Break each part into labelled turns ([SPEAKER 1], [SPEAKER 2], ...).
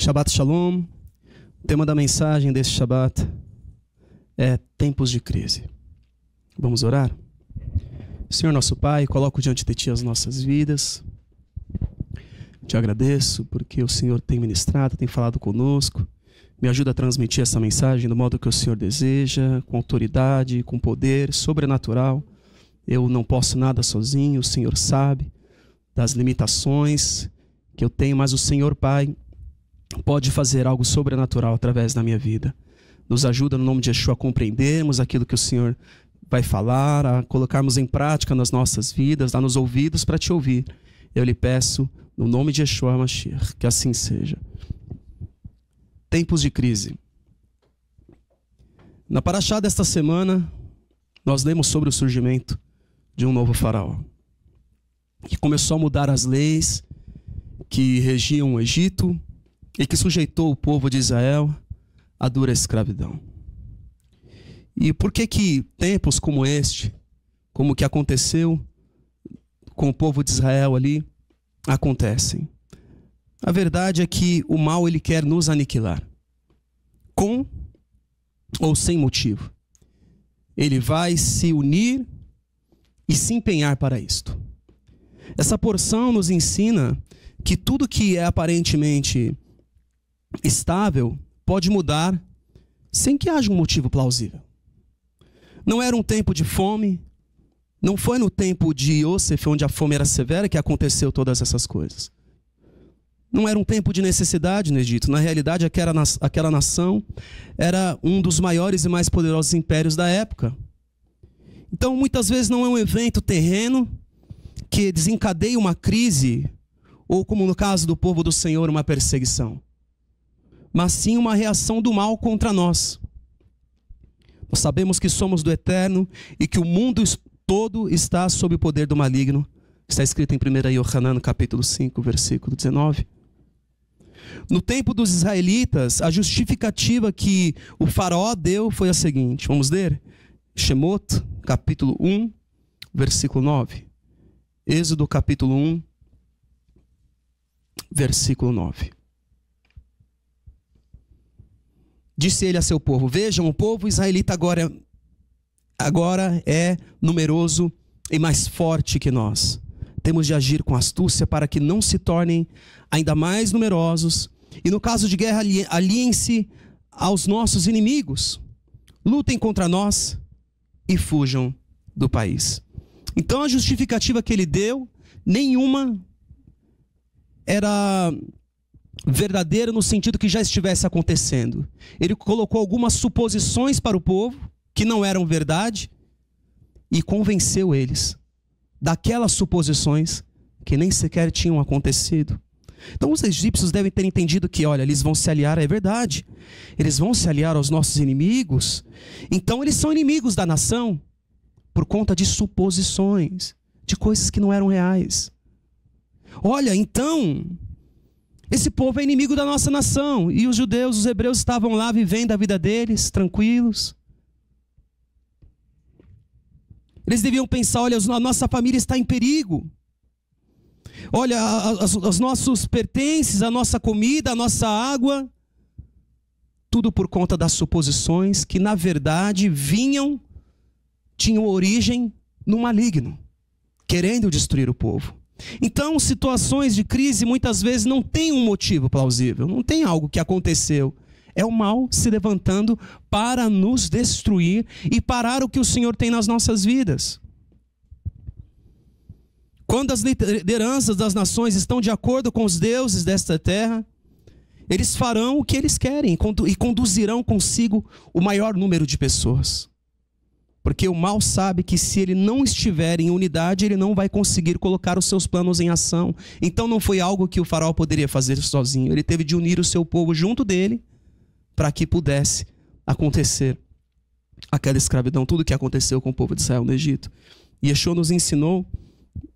[SPEAKER 1] Shabbat Shalom. O tema da mensagem desse Shabbat é tempos de crise. Vamos orar? Senhor nosso Pai, coloco diante de Ti as nossas vidas. Te agradeço porque o Senhor tem ministrado, tem falado conosco. Me ajuda a transmitir essa mensagem do modo que o Senhor deseja, com autoridade, com poder sobrenatural. Eu não posso nada sozinho, o Senhor sabe das limitações que eu tenho, mas o Senhor, Pai, pode fazer algo sobrenatural através da minha vida. Nos ajuda no nome de Yeshua a compreendermos aquilo que o Senhor vai falar, a colocarmos em prática nas nossas vidas, dar-nos ouvidos para Te ouvir. Eu lhe peço, no nome de Yeshua Mashiach, que assim seja. Tempos de crise. Na Parashá desta semana, nós lemos sobre o surgimento de um novo faraó, que começou a mudar as leis que regiam o Egito e que sujeitou o povo de Israel à dura escravidão. E por que tempos como este, como o que aconteceu com o povo de Israel ali, acontecem? A verdade é que o mal ele quer nos aniquilar, com ou sem motivo. Ele vai se unir e se empenhar para isto. Essa porção nos ensina que tudo que é aparentemente estável pode mudar sem que haja um motivo plausível. Não era um tempo de fome, não foi no tempo de Iosef, onde a fome era severa, que aconteceu todas essas coisas. Não era um tempo de necessidade no Egito. Na realidade, aquela nação era um dos maiores e mais poderosos impérios da época. Então, muitas vezes não é um evento terreno que desencadeia uma crise, ou como no caso do povo do Senhor, uma perseguição, mas sim uma reação do mal contra nós. Nós sabemos que somos do Eterno e que o mundo todo está sob o poder do maligno. Está escrito em 1 Yohanan, capítulo 5, versículo 19. No tempo dos israelitas, a justificativa que o faraó deu foi a seguinte. Vamos ler? Shemot, capítulo 1, versículo 9. Êxodo, capítulo 1, versículo 9. Disse ele a seu povo: vejam, o povo israelita agora é numeroso e mais forte que nós. Temos de agir com astúcia para que não se tornem ainda mais numerosos. E no caso de guerra, aliem-se aos nossos inimigos. Lutem contra nós e fujam do país. Então a justificativa que ele deu, nenhuma era verdadeira no sentido que já estivesse acontecendo. Ele colocou algumas suposições para o povo que não eram verdade e convenceu eles daquelas suposições que nem sequer tinham acontecido. Então os egípcios devem ter entendido que, olha, eles vão se aliar, é verdade. Eles vão se aliar aos nossos inimigos. Então eles são inimigos da nação por conta de suposições, de coisas que não eram reais. Olha, então, esse povo é inimigo da nossa nação. E os judeus, os hebreus estavam lá vivendo a vida deles, tranquilos. Eles deviam pensar, olha, a nossa família está em perigo. Olha, os nossos pertences, a nossa comida, a nossa água. Tudo por conta das suposições que, na verdade, tinham origem no maligno, querendo destruir o povo. Então, situações de crise muitas vezes não têm um motivo plausível, não tem algo que aconteceu. É o mal se levantando para nos destruir e parar o que o Senhor tem nas nossas vidas. Quando as lideranças das nações estão de acordo com os deuses desta terra, eles farão o que eles querem e conduzirão consigo o maior número de pessoas. Porque o mal sabe que se ele não estiver em unidade, ele não vai conseguir colocar os seus planos em ação. Então não foi algo que o faraó poderia fazer sozinho. Ele teve de unir o seu povo junto dele para que pudesse acontecer aquela escravidão, tudo o que aconteceu com o povo de Israel no Egito. E Yeshua nos ensinou,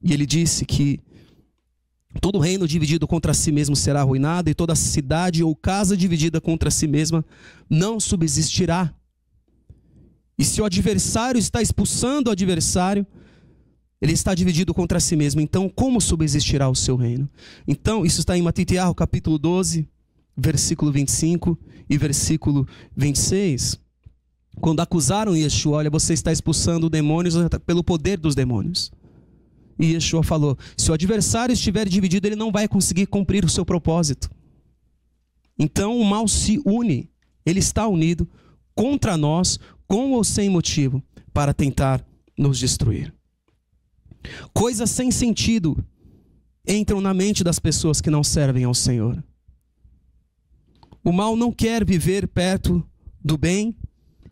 [SPEAKER 1] e ele disse que todo reino dividido contra si mesmo será arruinado, e toda cidade ou casa dividida contra si mesma não subsistirá. E se o adversário está expulsando o adversário, ele está dividido contra si mesmo. Então, como subsistirá o seu reino? Então, isso está em Matitiahu, capítulo 12, versículo 25 e versículo 26. Quando acusaram Yeshua, olha, você está expulsando demônios pelo poder dos demônios. E Yeshua falou, se o adversário estiver dividido, ele não vai conseguir cumprir o seu propósito. Então o mal se une, ele está unido contra nós, com ou sem motivo, para tentar nos destruir. Coisas sem sentido entram na mente das pessoas que não servem ao Senhor. O mal não quer viver perto do bem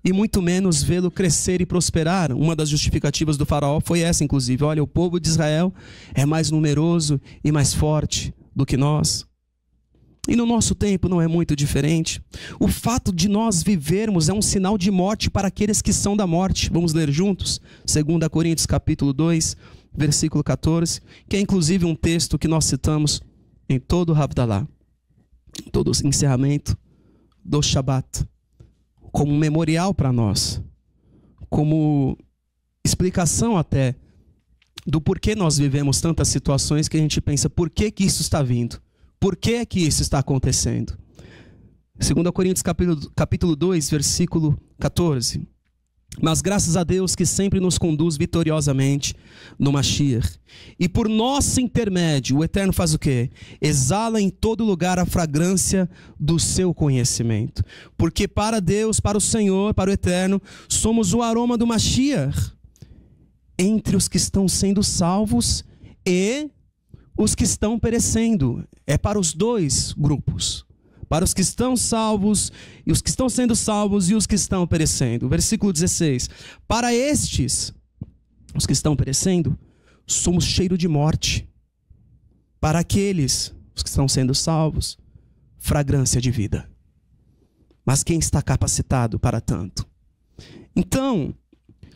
[SPEAKER 1] e muito menos vê-lo crescer e prosperar. Uma das justificativas do faraó foi essa, inclusive. Olha, o povo de Israel é mais numeroso e mais forte do que nós. E no nosso tempo não é muito diferente. O fato de nós vivermos é um sinal de morte para aqueles que são da morte. Vamos ler juntos? 2 Coríntios capítulo 2, versículo 14, que é inclusive um texto que nós citamos em todo o Havdalah, em todo o encerramento do Shabat, como um memorial para nós, como explicação até do porquê nós vivemos tantas situações que a gente pensa, por que que isso está vindo? Por que que isso está acontecendo? 2 Coríntios capítulo 2, versículo 14. Mas graças a Deus que sempre nos conduz vitoriosamente no Mashiach. E por nosso intermédio, o Eterno faz o quê? Exala em todo lugar a fragrância do seu conhecimento. Porque para Deus, para o Senhor, para o Eterno, somos o aroma do Mashiach entre os que estão sendo salvos e os que estão perecendo. É para os dois grupos. Para os que estão salvos, e os que estão sendo salvos e os que estão perecendo. Versículo 16. Para estes, os que estão perecendo, somos cheiro de morte. Para aqueles, os que estão sendo salvos, fragrância de vida. Mas quem está capacitado para tanto? Então,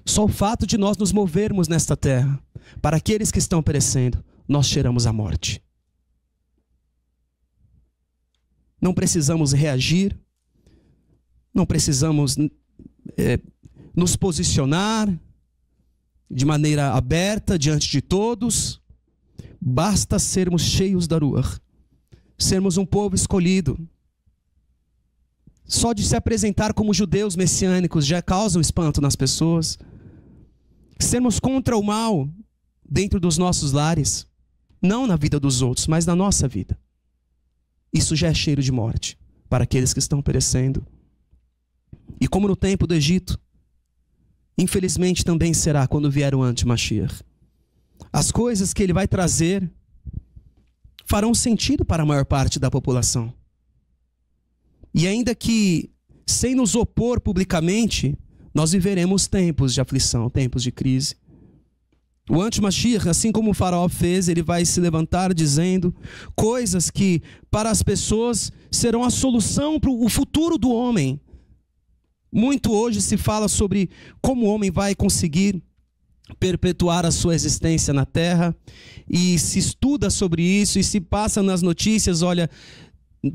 [SPEAKER 1] só o fato de nós nos movermos nesta terra, para aqueles que estão perecendo, nós cheiramos a morte. Não precisamos reagir, não precisamos nos posicionar de maneira aberta diante de todos. Basta sermos cheios da Ruach, sermos um povo escolhido. Só de se apresentar como judeus messiânicos já causa um espanto nas pessoas. Sermos contra o mal dentro dos nossos lares, não na vida dos outros, mas na nossa vida. Isso já é cheiro de morte para aqueles que estão perecendo. E como no tempo do Egito, infelizmente também será quando vier o anti-Mashiach. As coisas que ele vai trazer farão sentido para a maior parte da população. E ainda que, sem nos opor publicamente, nós viveremos tempos de aflição, tempos de crise. O anti-Mashiach, assim como o faraó fez, ele vai se levantar dizendo coisas que para as pessoas serão a solução para o futuro do homem. Muito hoje se fala sobre como o homem vai conseguir perpetuar a sua existência na terra, e se estuda sobre isso e se passa nas notícias, olha,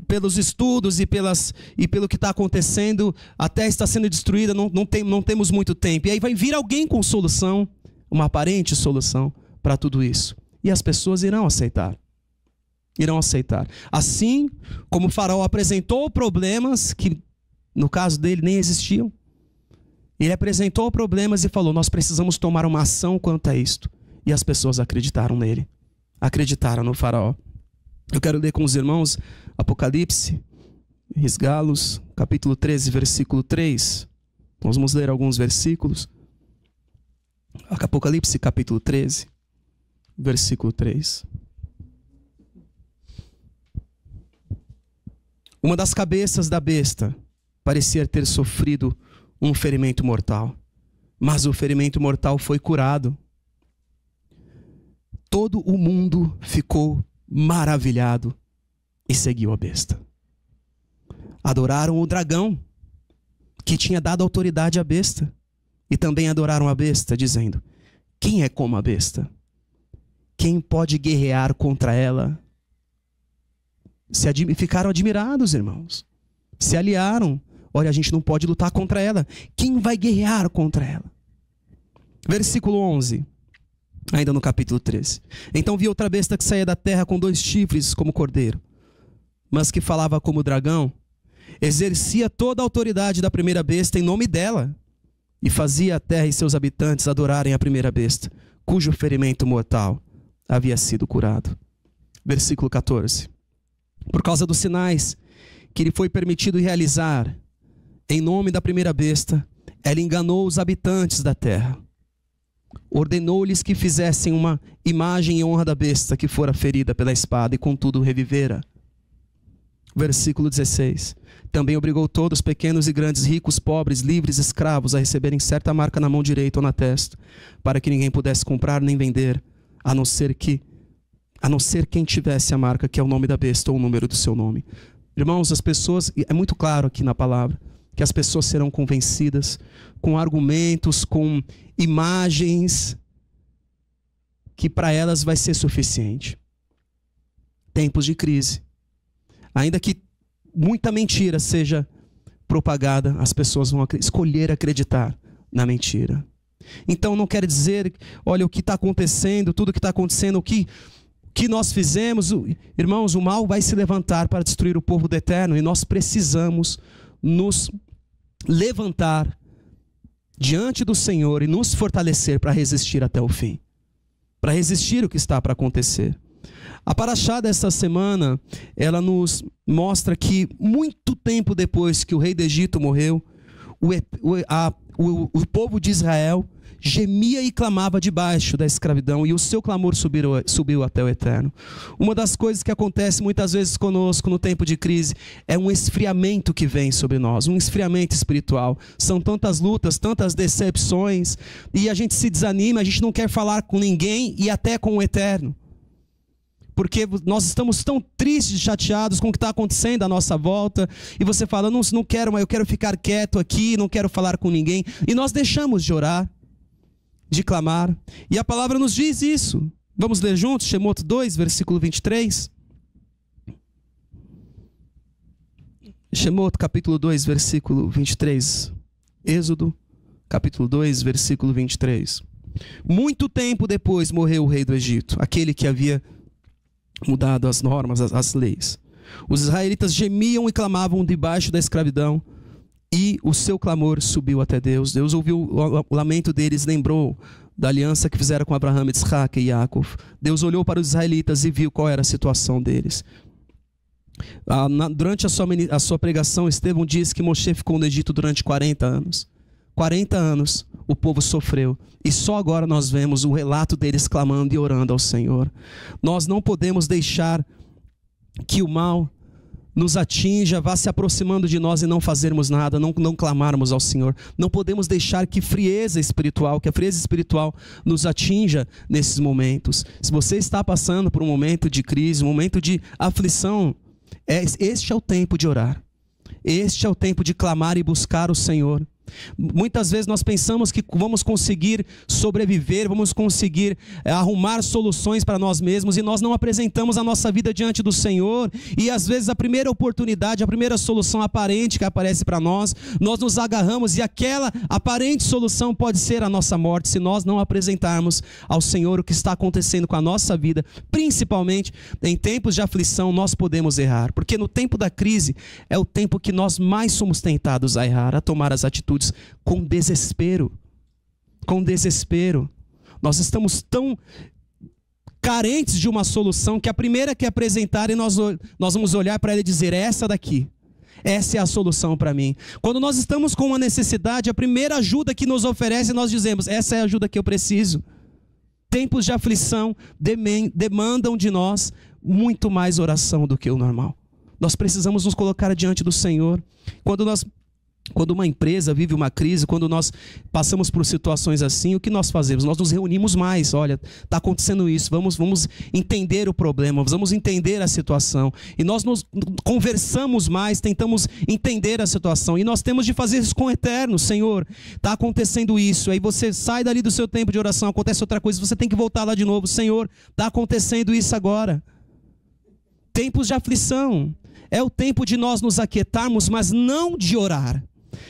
[SPEAKER 1] pelos estudos e pelo que está acontecendo, a terra está sendo destruída, não temos muito tempo. E aí vai vir alguém com solução, uma aparente solução para tudo isso. E as pessoas irão aceitar. Irão aceitar. Assim como o faraó apresentou problemas que, no caso dele, nem existiam. Ele apresentou problemas e falou, nós precisamos tomar uma ação quanto a isto. E as pessoas acreditaram nele. Acreditaram no faraó. Eu quero ler com os irmãos Apocalipse, risgá-los, capítulo 13, versículo 3. Nós vamos ler alguns versículos. Apocalipse capítulo 13, versículo 3. Uma das cabeças da besta parecia ter sofrido um ferimento mortal, mas o ferimento mortal foi curado. Todo o mundo ficou maravilhado e seguiu a besta. Adoraram o dragão, que tinha dado autoridade à besta. E também adoraram a besta, dizendo, quem é como a besta? Quem pode guerrear contra ela? Ficaram admirados, irmãos. Se aliaram. Olha, a gente não pode lutar contra ela. Quem vai guerrear contra ela? Versículo 11. Ainda no capítulo 13. Então vi outra besta que saía da terra com 2 chifres como cordeiro. mas que falava como dragão, exercia toda a autoridade da primeira besta em nome dela, e fazia a terra e seus habitantes adorarem a primeira besta, cujo ferimento mortal havia sido curado. Versículo 14. Por causa dos sinais que lhe foi permitido realizar em nome da primeira besta, ela enganou os habitantes da terra. Ordenou-lhes que fizessem uma imagem em honra da besta que fora ferida pela espada e contudo revivera. Versículo 16. Também obrigou todos, pequenos e grandes, ricos, pobres, livres, escravos, a receberem certa marca na mão direita ou na testa, para que ninguém pudesse comprar nem vender, a não ser quem tivesse a marca, que é o nome da besta ou o número do seu nome. Irmãos, as pessoas, é muito claro aqui na palavra, que as pessoas serão convencidas com argumentos, com imagens, que para elas vai ser suficiente. Tempos de crise. Ainda que muita mentira seja propagada, as pessoas vão escolher acreditar na mentira. Então não quer dizer, olha, o que está acontecendo, tudo que está acontecendo, o que nós fizemos, irmãos, o mal vai se levantar para destruir o povo do eterno, e nós precisamos nos levantar diante do Senhor e nos fortalecer para resistir até o fim, para resistir o que está para acontecer. A paraxá desta semana, ela nos mostra que muito tempo depois que o rei do Egito morreu, o povo de Israel gemia e clamava debaixo da escravidão, e o seu clamor subiu até o eterno. Uma das coisas que acontece muitas vezes conosco no tempo de crise é um esfriamento que vem sobre nós, um esfriamento espiritual. São tantas lutas, tantas decepções, e a gente se desanima, a gente não quer falar com ninguém e até com o eterno, porque nós estamos tão tristes, chateados com o que está acontecendo à nossa volta, e você fala, não quero, mas eu quero ficar quieto aqui, não quero falar com ninguém, e nós deixamos de orar, de clamar, e a palavra nos diz isso. Vamos ler juntos, Shemot 2, versículo 23. Shemot, capítulo 2, versículo 23. Êxodo, capítulo 2, versículo 23. Muito tempo depois morreu o rei do Egito, aquele que havia mudado as normas, as leis. Os israelitas gemiam e clamavam debaixo da escravidão, e o seu clamor subiu até Deus. Deus ouviu o lamento deles, lembrou da aliança que fizeram com Abraão, Isaac e Jacó. Deus olhou para os israelitas e viu qual era a situação deles. Durante a sua pregação, Estevão diz que Moshe ficou no Egito durante 40 anos. 40 anos o povo sofreu, e só agora nós vemos o relato deles clamando e orando ao Senhor. Nós não podemos deixar que o mal nos atinja, vá se aproximando de nós e não fazermos nada, não clamarmos ao Senhor. Não podemos deixar que a frieza espiritual nos atinja nesses momentos. Se você está passando por um momento de crise, um momento de aflição, este é o tempo de orar. Este é o tempo de clamar e buscar o Senhor. Muitas vezes nós pensamos que vamos conseguir sobreviver, vamos conseguir arrumar soluções para nós mesmos, e nós não apresentamos a nossa vida diante do Senhor, e às vezes a primeira oportunidade, a primeira solução aparente que aparece para nós nos agarramos, e aquela aparente solução pode ser a nossa morte, se nós não apresentarmos ao Senhor o que está acontecendo com a nossa vida. Principalmente em tempos de aflição nós podemos errar, porque no tempo da crise é o tempo que nós mais somos tentados a errar, a tomar as atitudes com desespero. Com desespero. Nós estamos tão carentes de uma solução que a primeira que apresentarem nós vamos olhar para ela e dizer, é essa daqui. Essa é a solução para mim. Quando nós estamos com uma necessidade, a primeira ajuda que nos oferece, nós dizemos, essa é a ajuda que eu preciso. Tempos de aflição demandam de nós muito mais oração do que o normal. Nós precisamos nos colocar diante do Senhor. Quando uma empresa vive uma crise, quando nós passamos por situações assim, o que nós fazemos? Nós nos reunimos mais. Olha, está acontecendo isso, vamos entender o problema, vamos entender a situação. E nós nos conversamos mais, tentamos entender a situação. E nós temos de fazer isso com o eterno. Senhor, está acontecendo isso. Aí você sai dali do seu tempo de oração, acontece outra coisa, você tem que voltar lá de novo. Senhor, está acontecendo isso agora. Tempos de aflição. É o tempo de nós nos aquietarmos, mas não de orar.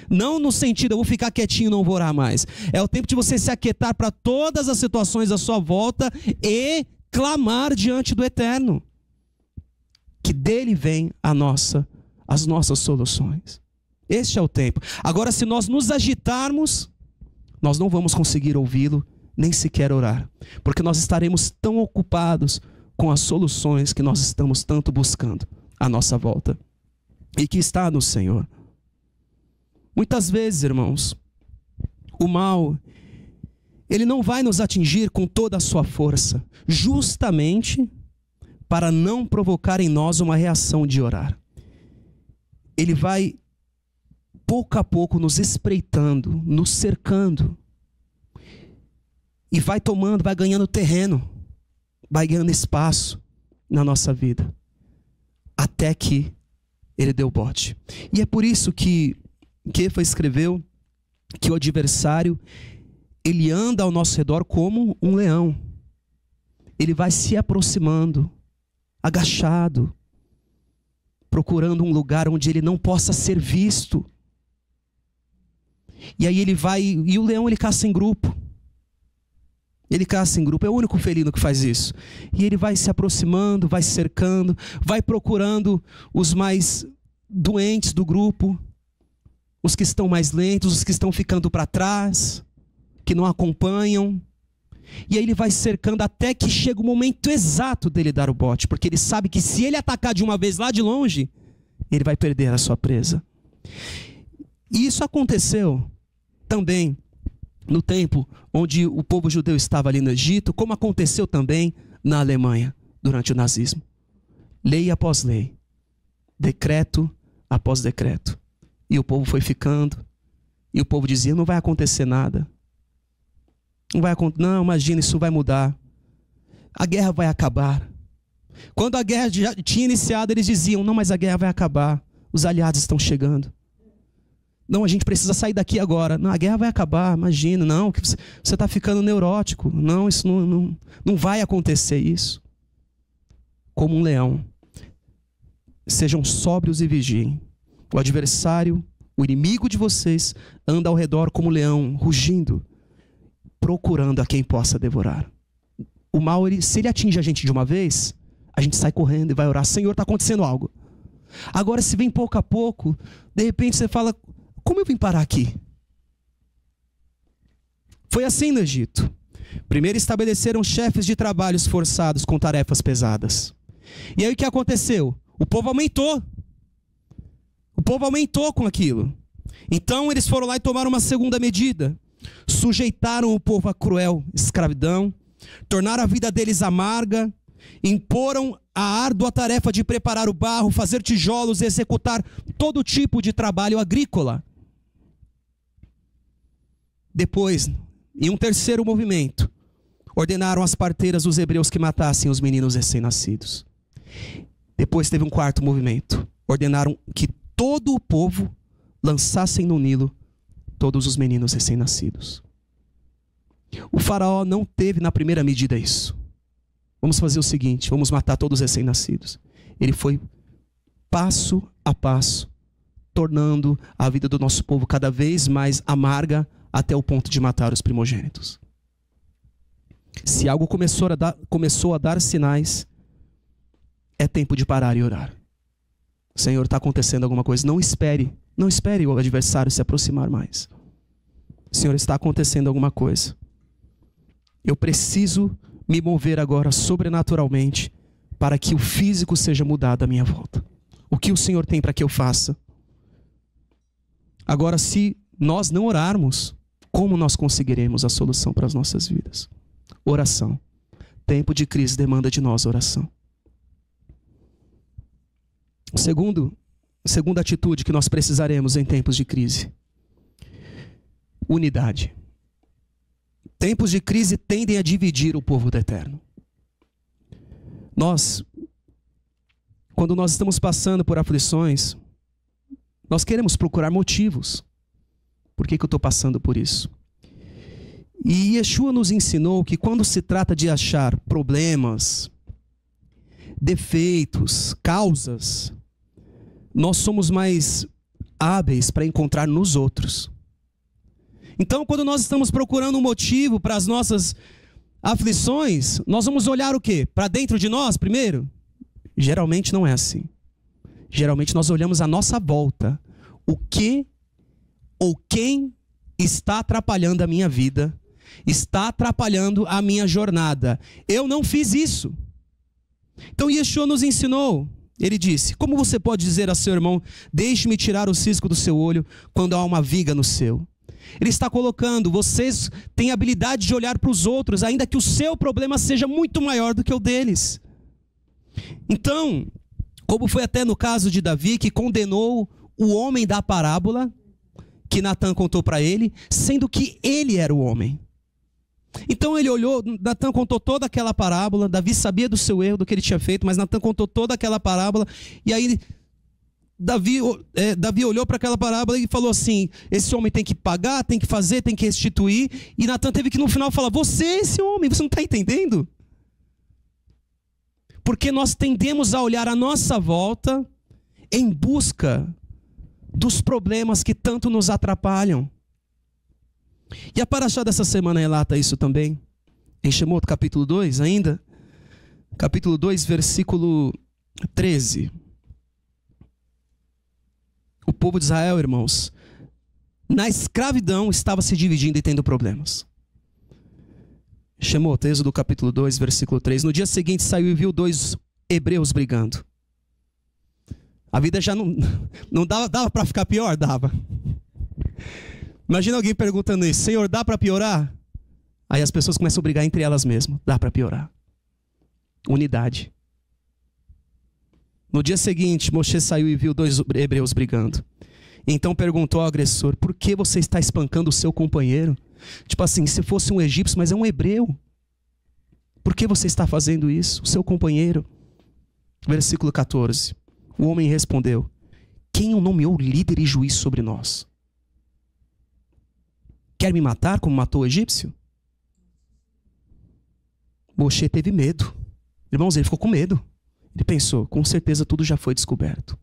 [SPEAKER 1] Não no sentido, eu vou ficar quietinho e não vou orar mais. É o tempo de você se aquietar para todas as situações à sua volta e clamar diante do eterno. que dele vem as nossas soluções. Este é o tempo. Agora, se nós nos agitarmos, nós não vamos conseguir ouvi-lo, nem sequer orar, porque nós estaremos tão ocupados com as soluções que nós estamos tanto buscando à nossa volta e que está no Senhor. Muitas vezes, irmãos, o mal, ele não vai nos atingir com toda a sua força, justamente para não provocar em nós uma reação de orar. Ele vai, pouco a pouco, nos espreitando, nos cercando, e vai tomando, vai ganhando terreno, vai ganhando espaço na nossa vida, até que ele deu bote. E é por isso que Kefa escreveu que o adversário, ele anda ao nosso redor como um leão. Ele vai se aproximando, agachado, procurando um lugar onde ele não possa ser visto. E aí ele vai, e o leão ele caça em grupo. Ele caça em grupo, é o único felino que faz isso. E ele vai se aproximando, vai cercando, vai procurando os mais doentes do grupo, os que estão mais lentos, os que estão ficando para trás, que não acompanham. E aí ele vai cercando até que chega o momento exato dele dar o bote, porque ele sabe que se ele atacar de uma vez lá de longe, ele vai perder a sua presa. E isso aconteceu também no tempo onde o povo judeu estava ali no Egito, como aconteceu também na Alemanha durante o nazismo. Lei após lei, decreto após decreto. E o povo foi ficando, e o povo dizia, não vai acontecer nada. Não, imagina, isso vai mudar. A guerra vai acabar. Quando a guerra já tinha iniciado, eles diziam, não, mas a guerra vai acabar. Os aliados estão chegando. Não, a gente precisa sair daqui agora. Não, a guerra vai acabar, imagina. Não, você está ficando neurótico. Não, isso não vai acontecer isso. Como um leão. Sejam sóbrios e vigiem. O adversário, o inimigo de vocês, anda ao redor como um leão, rugindo, procurando a quem possa devorar. O mal, se ele atinge a gente de uma vez, a gente sai correndo e vai orar. Senhor, está acontecendo algo. Agora, se vem pouco a pouco, de repente você fala, como eu vim parar aqui? Foi assim no Egito. Primeiro estabeleceram chefes de trabalhos forçados com tarefas pesadas. E aí o que aconteceu? O povo aumentou. O povo aumentou com aquilo. Então eles foram lá e tomaram uma segunda medida. Sujeitaram o povo à cruel escravidão, tornaram a vida deles amarga, imporam a árdua tarefa de preparar o barro, fazer tijolos e executar todo tipo de trabalho agrícola. Depois, em um terceiro movimento, ordenaram às parteiras dos hebreus que matassem os meninos recém-nascidos. Depois teve um quarto movimento. Ordenaram que todo o povo lançassem no Nilo todos os meninos recém-nascidos. O faraó não teve na primeira medida isso. Vamos fazer o seguinte, vamos matar todos os recém-nascidos. Ele foi passo a passo, tornando a vida do nosso povo cada vez mais amarga, até o ponto de matar os primogênitos. Se algo começou a dar sinais, é tempo de parar e orar. Senhor, está acontecendo alguma coisa. Não espere o adversário se aproximar mais. Senhor, está acontecendo alguma coisa. Eu preciso me mover agora sobrenaturalmente para que o físico seja mudado à minha volta. O que o Senhor tem para que eu faça? Agora, se nós não orarmos, como nós conseguiremos a solução para as nossas vidas? Oração. Tempo de crise demanda de nós oração. Segunda atitude que nós precisaremos em tempos de crise. Unidade. Tempos de crise tendem a dividir o povo do Eterno. Quando nós estamos passando por aflições, nós queremos procurar motivos. Por que eu estou passando por isso? E Yeshua nos ensinou que quando se trata de achar problemas, defeitos, causas, nós somos mais hábeis para encontrar nos outros. Então, quando nós estamos procurando um motivo para as nossas aflições, nós vamos olhar o quê? Para dentro de nós primeiro? Geralmente não é assim. Geralmente nós olhamos à nossa volta o que ou quem está atrapalhando a minha vida, está atrapalhando a minha jornada. Eu não fiz isso. Então Yeshua nos ensinou. Ele disse: como você pode dizer a seu irmão, deixe-me tirar o cisco do seu olho, quando há uma viga no seu? Ele está colocando, vocês têm a habilidade de olhar para os outros, ainda que o seu problema seja muito maior do que o deles. Então, como foi até no caso de Davi, que condenou o homem da parábola, que Natan contou para ele, sendo que ele era o homem. Então ele olhou, Natan contou toda aquela parábola, Davi sabia do seu erro, do que ele tinha feito, mas Natan contou toda aquela parábola, e aí Davi olhou para aquela parábola e falou assim: esse homem tem que pagar, tem que fazer, tem que restituir. E Natan teve que no final falar: você é esse homem, você não está entendendo? Porque nós tendemos a olhar à nossa volta em busca dos problemas que tanto nos atrapalham. E a paraxá dessa semana relata isso também. Em Shemot, capítulo 2 ainda. Capítulo 2, versículo 13. O povo de Israel, irmãos, na escravidão estava se dividindo e tendo problemas. Shemot, Êxodo capítulo 2, versículo 3. No dia seguinte saiu e viu 2 hebreus brigando. A vida já não dava para ficar pior? Dava. Imagina alguém perguntando isso: Senhor, dá para piorar? Aí as pessoas começam a brigar entre elas mesmas. Dá para piorar. Unidade. No dia seguinte, Moshe saiu e viu 2 hebreus brigando. Então perguntou ao agressor: por que você está espancando o seu companheiro? Tipo assim, se fosse um egípcio, mas é um hebreu. Por que você está fazendo isso? O seu companheiro. Versículo 14. O homem respondeu: quem o nomeou líder e juiz sobre nós? Quer me matar como matou o egípcio? Moshe teve medo. Irmãos, ele ficou com medo. Ele pensou: com certeza tudo já foi descoberto.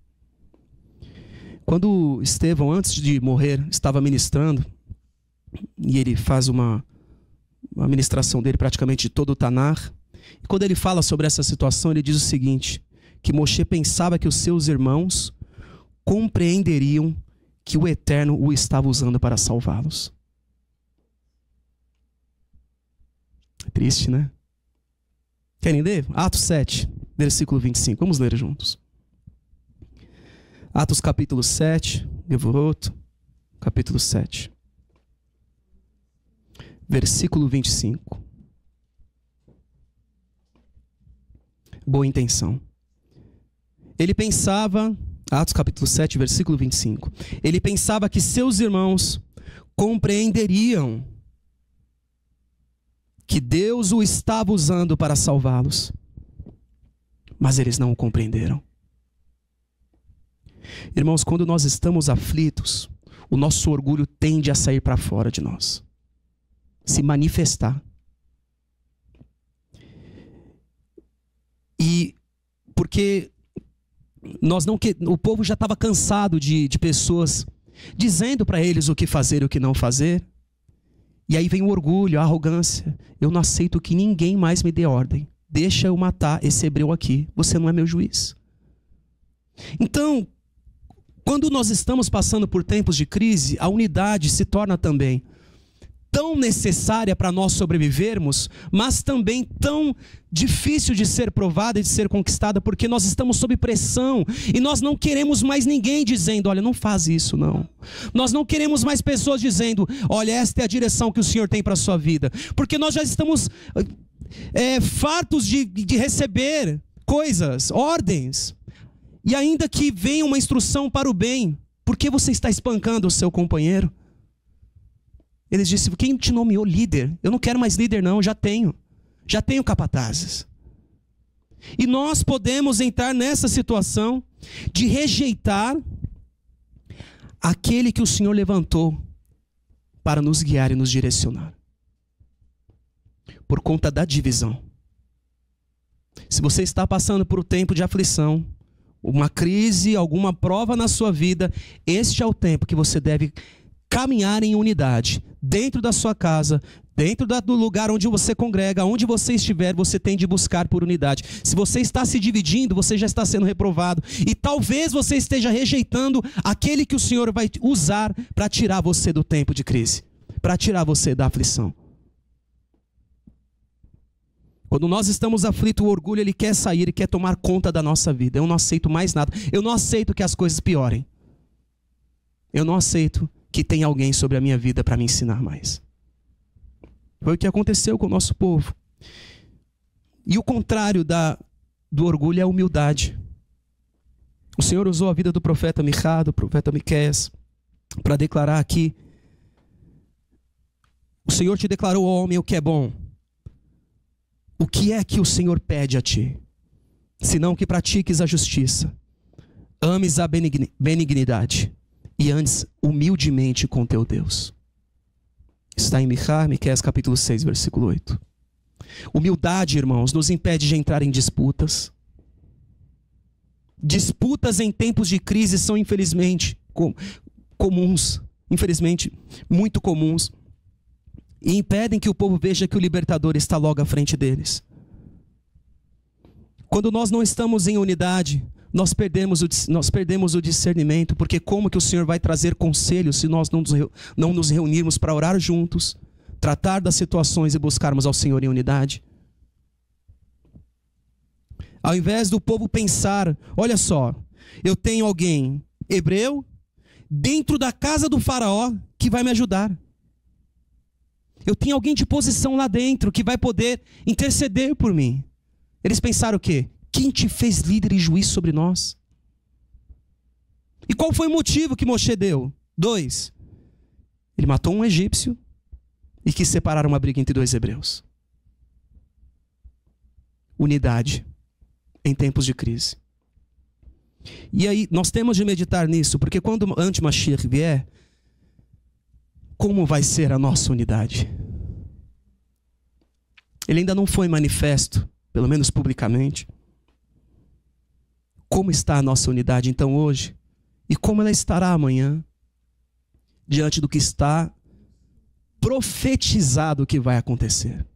[SPEAKER 1] Quando Estevão, antes de morrer, estava ministrando, e ele faz uma ministração dele praticamente de todo o Tanar, e quando ele fala sobre essa situação, ele diz o seguinte: que Moshe pensava que os seus irmãos compreenderiam que o Eterno o estava usando para salvá-los. É triste, né? Querem ler? Atos 7, versículo 25. Vamos ler juntos. Atos capítulo 7, Gevurot, capítulo 7, versículo 25. Boa intenção. Ele pensava, Atos capítulo 7, versículo 25. Ele pensava que seus irmãos compreenderiam que Deus o estava usando para salvá-los. Mas eles não o compreenderam. Irmãos, quando nós estamos aflitos, o nosso orgulho tende a sair para fora de nós, se manifestar. E porque o povo já estava cansado de pessoas dizendo para eles o que fazer e o que não fazer. E aí vem o orgulho, a arrogância. Eu não aceito que ninguém mais me dê ordem. Deixa eu matar esse hebreu aqui. Você não é meu juiz. Então, quando nós estamos passando por tempos de crise, a unidade se torna também tão necessária para nós sobrevivermos, mas também tão difícil de ser provada e de ser conquistada, porque nós estamos sob pressão e nós não queremos mais ninguém dizendo: olha, não faz isso não. Nós não queremos mais pessoas dizendo: olha, esta é a direção que o Senhor tem para a sua vida, porque nós já estamos fartos de receber coisas, ordens, e ainda que venha uma instrução para o bem, por que você está espancando o seu companheiro? Eles disseram: quem te nomeou líder? Eu não quero mais líder não, já tenho capatazes. E nós podemos entrar nessa situação de rejeitar aquele que o Senhor levantou para nos guiar e nos direcionar, por conta da divisão. Se você está passando por um tempo de aflição, uma crise, alguma prova na sua vida, este é o tempo que você deve caminhar em unidade, dentro da sua casa, Dentro do lugar onde você congrega, onde você estiver, você tem de buscar por unidade. Se você está se dividindo, você já está sendo reprovado. E talvez você esteja rejeitando aquele que o Senhor vai usar para tirar você do tempo de crise, para tirar você da aflição. Quando nós estamos aflitos, o orgulho ele quer sair, ele quer tomar conta da nossa vida. Eu não aceito mais nada. Eu não aceito que as coisas piorem. Eu não aceito que tenha alguém sobre a minha vida para me ensinar mais. Foi o que aconteceu com o nosso povo. E o contrário do orgulho é a humildade. O Senhor usou a vida do profeta Michá, do profeta Miqueias, para declarar aqui: o Senhor te declarou, ó homem, o que é bom. O que é que o Senhor pede a ti? Senão que pratiques a justiça, ames a benignidade e andes humildemente com teu Deus. Está em Miqueias capítulo 6, versículo 8. Humildade, irmãos, nos impede de entrar em disputas. Disputas em tempos de crise são infelizmente comuns, infelizmente muito comuns, e impedem que o povo veja que o libertador está logo à frente deles. Quando nós não estamos em unidade, nós perdemos o discernimento, porque como que o Senhor vai trazer conselhos se nós não nos reunirmos para orar juntos, tratar das situações e buscarmos ao Senhor em unidade? Ao invés do povo pensar, olha só, eu tenho alguém hebreu dentro da casa do faraó que vai me ajudar. Eu tenho alguém de posição lá dentro que vai poder interceder por mim. Eles pensaram o quê? Quem te fez líder e juiz sobre nós? E qual foi o motivo que Moshe deu? 2. Ele matou um egípcio e quis separar uma briga entre 2 hebreus. Unidade em tempos de crise. E aí, nós temos de meditar nisso, porque quando o anti-Mashiach vier, como vai ser a nossa unidade? Ele ainda não foi manifesto, pelo menos publicamente. Como está a nossa unidade então hoje? E como ela estará amanhã? Diante do que está profetizado que vai acontecer.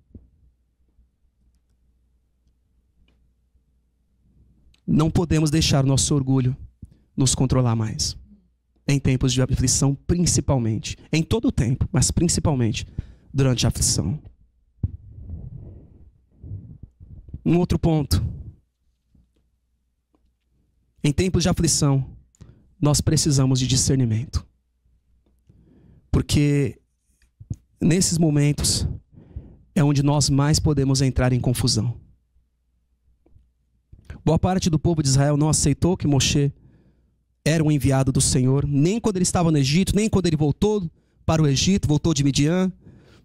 [SPEAKER 1] Não podemos deixar nosso orgulho nos controlar mais. Em tempos de aflição, principalmente. Em todo o tempo, mas principalmente durante a aflição. Um outro ponto. Em tempos de aflição, nós precisamos de discernimento. Porque nesses momentos é onde nós mais podemos entrar em confusão. Boa parte do povo de Israel não aceitou que Moshe era um enviado do Senhor, nem quando ele estava no Egito, nem quando ele voltou para o Egito, voltou de Midian,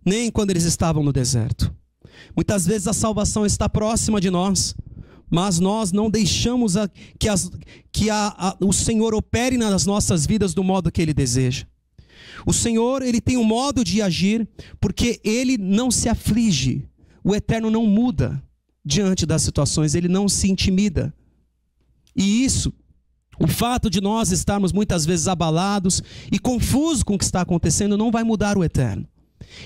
[SPEAKER 1] nem quando eles estavam no deserto. Muitas vezes a salvação está próxima de nós, mas nós não deixamos que o Senhor opere nas nossas vidas do modo que Ele deseja. O Senhor, Ele tem um modo de agir, porque Ele não se aflige. O Eterno não muda diante das situações, Ele não se intimida. E isso, o fato de nós estarmos muitas vezes abalados e confusos com o que está acontecendo, não vai mudar o Eterno.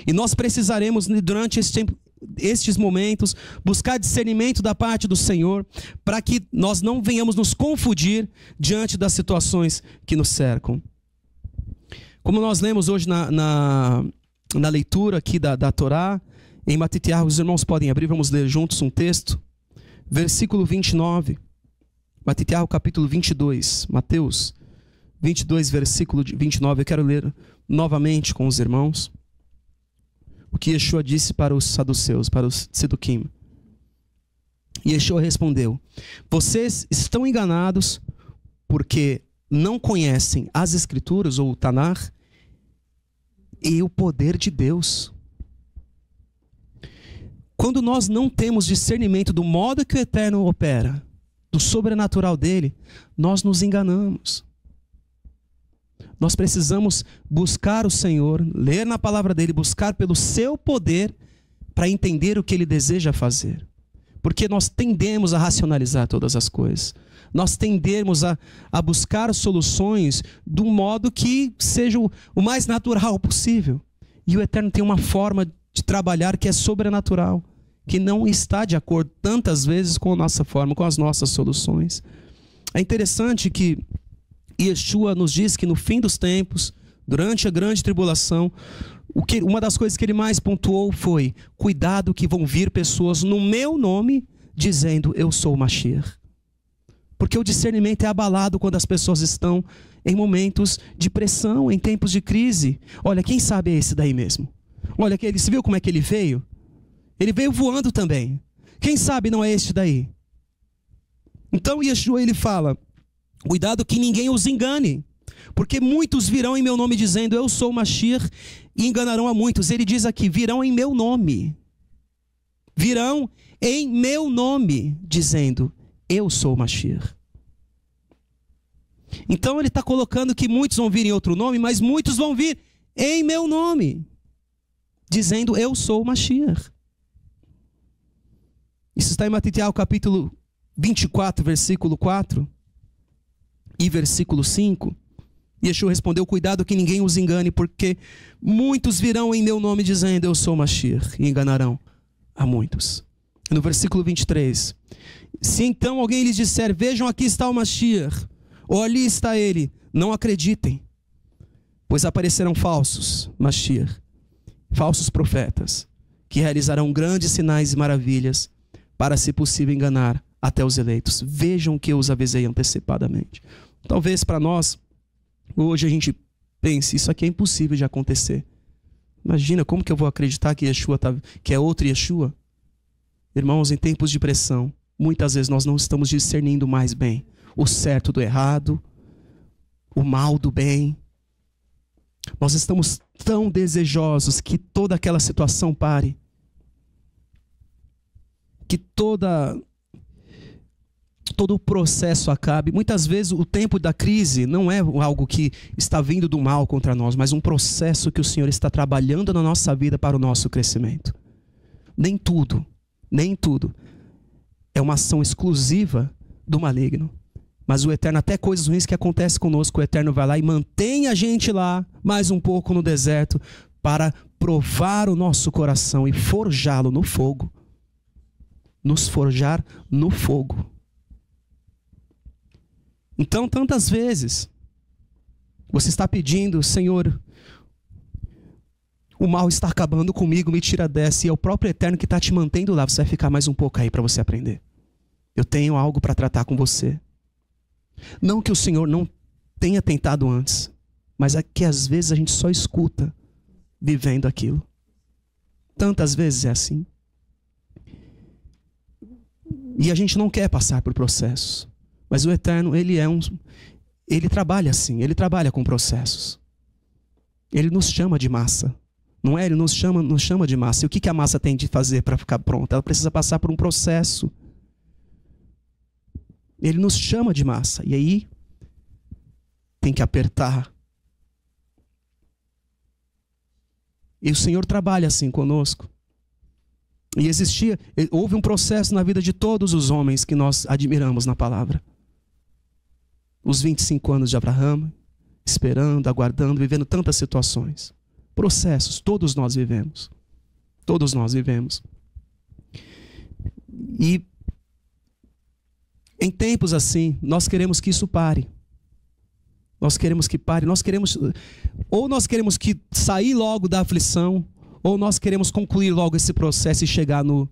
[SPEAKER 1] E nós precisaremos, durante estes momentos, buscar discernimento da parte do Senhor, para que nós não venhamos nos confundir diante das situações que nos cercam. Como nós lemos hoje na leitura aqui da Torá, em Matitiah, os irmãos podem abrir, vamos ler juntos um texto. Versículo 29. Matitiah, capítulo 22. Mateus 22, versículo 29. Eu quero ler novamente com os irmãos o que Yeshua disse para os saduceus, para os Tzedukim. E Yeshua respondeu: vocês estão enganados porque não conhecem as Escrituras, ou o Tanar, e o poder de Deus. Quando nós não temos discernimento do modo que o Eterno opera, do sobrenatural dele, nós nos enganamos. Nós precisamos buscar o Senhor, ler na palavra dele, buscar pelo seu poder para entender o que ele deseja fazer. Porque nós tendemos a racionalizar todas as coisas. Nós tendemos a buscar soluções do modo que seja o mais natural possível. E o Eterno tem uma forma de trabalhar que é sobrenatural, que não está de acordo tantas vezes com a nossa forma, com as nossas soluções. É interessante que Yeshua nos diz que no fim dos tempos, durante a grande tribulação, uma das coisas que ele mais pontuou foi: cuidado que vão vir pessoas no meu nome dizendo eu sou o Mashiach. Porque o discernimento é abalado quando as pessoas estão em momentos de pressão, em tempos de crise. Olha, quem sabe é esse daí mesmo? Olha, você viu como é que ele veio? Ele veio voando também. Quem sabe não é este daí? Então Yeshua ele fala: cuidado que ninguém os engane, porque muitos virão em meu nome dizendo eu sou o Mashiach e enganarão a muitos. Ele diz aqui: virão em meu nome. Virão em meu nome dizendo eu sou o Mashiach. Então ele está colocando que muitos vão vir em outro nome, mas muitos vão vir em meu nome dizendo eu sou o Mashiach. Isso está em Matitial capítulo 24, versículo 4 e versículo 5. Yeshua respondeu: cuidado que ninguém os engane, porque muitos virão em meu nome dizendo eu sou o Mashiach e enganarão a muitos. No versículo 23, se então alguém lhes disser vejam aqui está o Mashiach, ou ali está ele, não acreditem, pois aparecerão falsos Mashiach, falsos profetas, que realizarão grandes sinais e maravilhas, para, se possível, enganar até os eleitos. Vejam que eu os avisei antecipadamente. Talvez para nós, hoje a gente pense, isso aqui é impossível de acontecer. Imagina, como que eu vou acreditar que Yeshua que é outro Yeshua? Irmãos, em tempos de pressão, muitas vezes nós não estamos discernindo mais bem o certo do errado, o mal do bem. Nós estamos tão desejosos que toda aquela situação pare, que todo o processo acabe. Muitas vezes o tempo da crise não é algo que está vindo do mal contra nós, mas um processo que o Senhor está trabalhando na nossa vida para o nosso crescimento. Nem tudo é uma ação exclusiva do maligno. Mas o Eterno, até coisas ruins que acontecem conosco, o Eterno vai lá e mantém a gente lá mais um pouco no deserto para provar o nosso coração e forjá-lo no fogo. Nos forjar no fogo. Então, tantas vezes, você está pedindo: Senhor, o mal está acabando comigo, me tira dessa. E é o próprio Eterno que está te mantendo lá. Você vai ficar mais um pouco aí para você aprender. Eu tenho algo para tratar com você. Não que o Senhor não tenha tentado antes, mas é que às vezes a gente só escuta vivendo aquilo. Tantas vezes é assim. E a gente não quer passar por processos. Mas o Eterno, ele trabalha assim, ele trabalha com processos. Ele nos chama de massa. Não é? Ele nos chama de massa. E o que a massa tem de fazer para ficar pronta? Ela precisa passar por um processo. Ele nos chama de massa. E aí tem que apertar. E o Senhor trabalha assim conosco. E houve um processo na vida de todos os homens que nós admiramos na palavra. Os 25 anos de Abraão, esperando, aguardando, vivendo tantas situações. Processos, todos nós vivemos. Todos nós vivemos. E em tempos assim, nós queremos que isso pare. Nós queremos que pare. Nós queremos que sair logo da aflição, ou nós queremos concluir logo esse processo e chegar no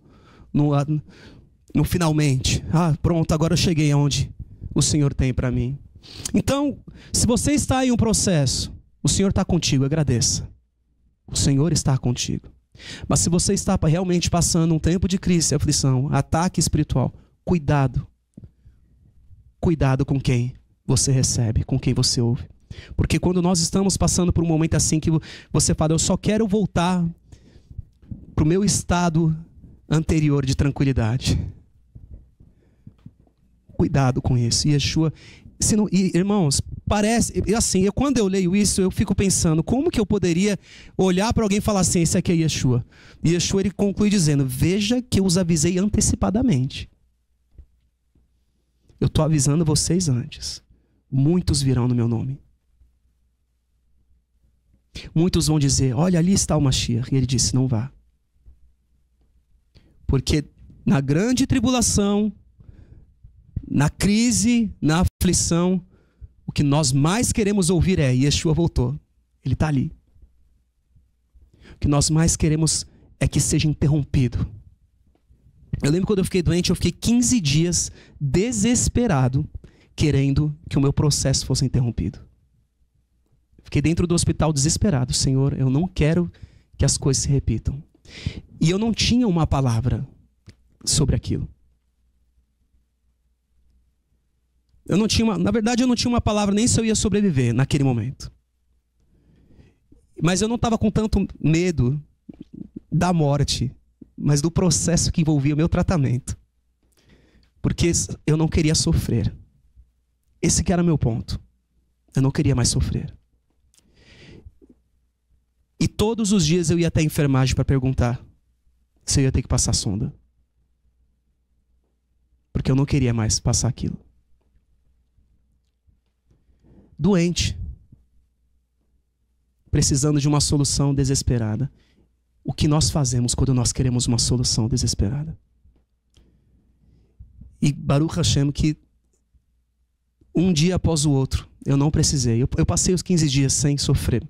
[SPEAKER 1] finalmente. Pronto, agora eu cheguei aonde o Senhor tem para mim. Então, se você está em um processo, o Senhor está contigo, agradeça. O Senhor está contigo. Mas se você está realmente passando um tempo de crise, aflição, ataque espiritual, cuidado. Cuidado com quem você recebe, com quem você ouve. Porque quando nós estamos passando por um momento assim que você fala, eu só quero voltar para o meu estado anterior de tranquilidade. Cuidado com isso. Yeshua, irmãos, parece, assim, quando eu leio isso, eu fico pensando, como que eu poderia olhar para alguém e falar assim, esse aqui é Yeshua? E Yeshua, ele conclui dizendo, veja que eu os avisei antecipadamente. Eu estou avisando vocês antes. Muitos virão no meu nome. Muitos vão dizer, olha, ali está o Mashiach. E ele disse, não vá. Porque na grande tribulação, na crise, na aflição, o que nós mais queremos ouvir é: Yeshua voltou, ele está ali. O que nós mais queremos é que seja interrompido. Eu lembro quando eu fiquei doente, eu fiquei 15 dias desesperado, querendo que o meu processo fosse interrompido. Fiquei dentro do hospital desesperado. Senhor, eu não quero que as coisas se repitam. E eu não tinha uma palavra sobre aquilo. Na verdade, eu não tinha uma palavra nem se eu ia sobreviver naquele momento. Mas eu não estava com tanto medo da morte, mas do processo que envolvia o meu tratamento. Porque eu não queria sofrer. Esse que era meu ponto. Eu não queria mais sofrer. E todos os dias eu ia até a enfermagem para perguntar se eu ia ter que passar sonda. Porque eu não queria mais passar aquilo. Doente. Precisando de uma solução desesperada. O que nós fazemos quando nós queremos uma solução desesperada? E Baruch Hashem, que um dia após o outro, eu não precisei. Eu passei os 15 dias sem sofrer.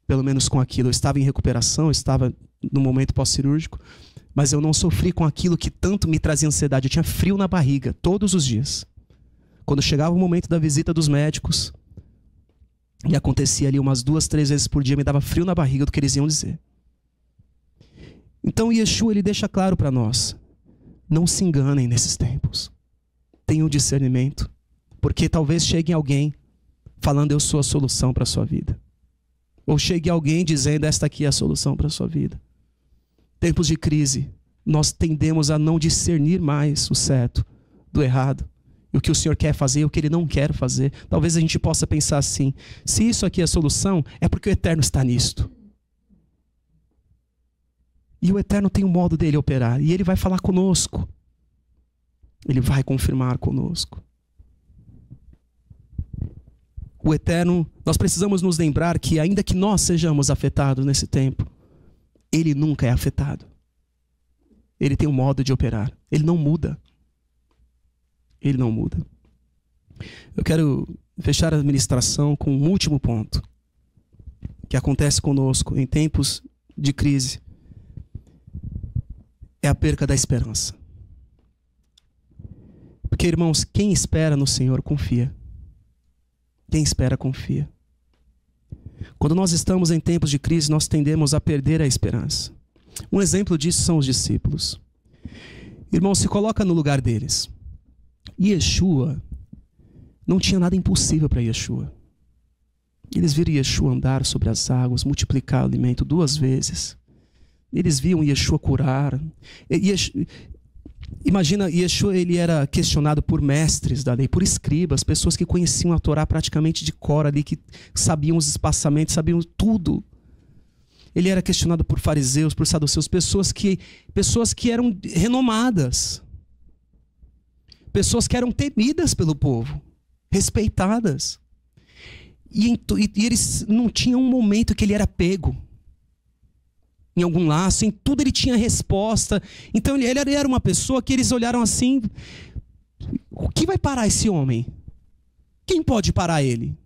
[SPEAKER 1] Pelo menos com aquilo. Eu estava em recuperação, eu estava no momento pós-cirúrgico, mas eu não sofri com aquilo que tanto me trazia ansiedade. Eu tinha frio na barriga todos os dias. Quando chegava o momento da visita dos médicos, e acontecia ali umas 2, 3 vezes por dia, me dava frio na barriga do que eles iam dizer. Então Yeshua, ele deixa claro para nós: não se enganem nesses tempos. Tenham discernimento, porque talvez chegue alguém falando: eu sou a solução para a sua vida. Ou chegue alguém dizendo: esta aqui é a solução para a sua vida. Tempos de crise, nós tendemos a não discernir mais o certo do errado. E o que o Senhor quer fazer e o que Ele não quer fazer. Talvez a gente possa pensar assim: se isso aqui é a solução, é porque o Eterno está nisto. E o Eterno tem um modo dele operar. E Ele vai falar conosco. Ele vai confirmar conosco. O Eterno, nós precisamos nos lembrar que ainda que nós sejamos afetados nesse tempo, Ele nunca é afetado. Ele tem um modo de operar. Ele não muda. Ele não muda. Eu quero fechar a ministração com um último ponto que acontece conosco em tempos de crise. É a perca da esperança. Porque, irmãos, quem espera no Senhor confia. Quem espera confia. Quando nós estamos em tempos de crise, nós tendemos a perder a esperança. Um exemplo disso são os discípulos. Irmãos, se coloca no lugar deles. Yeshua, não tinha nada impossível para Yeshua. Eles viram Yeshua andar sobre as águas, multiplicar o alimento 2 vezes. Eles viam Yeshua curar. Imagina, Yeshua, ele era questionado por mestres da lei, por escribas, pessoas que conheciam a Torá praticamente de cor ali, que sabiam os espaçamentos, sabiam tudo. Ele era questionado por fariseus, por saduceus, pessoas que eram renomadas. Pessoas que eram temidas pelo povo, respeitadas. E eles não tinham um momento que ele era pego em algum laço, em tudo ele tinha resposta. Então ele era uma pessoa que eles olharam assim: o que vai parar esse homem? Quem pode parar ele?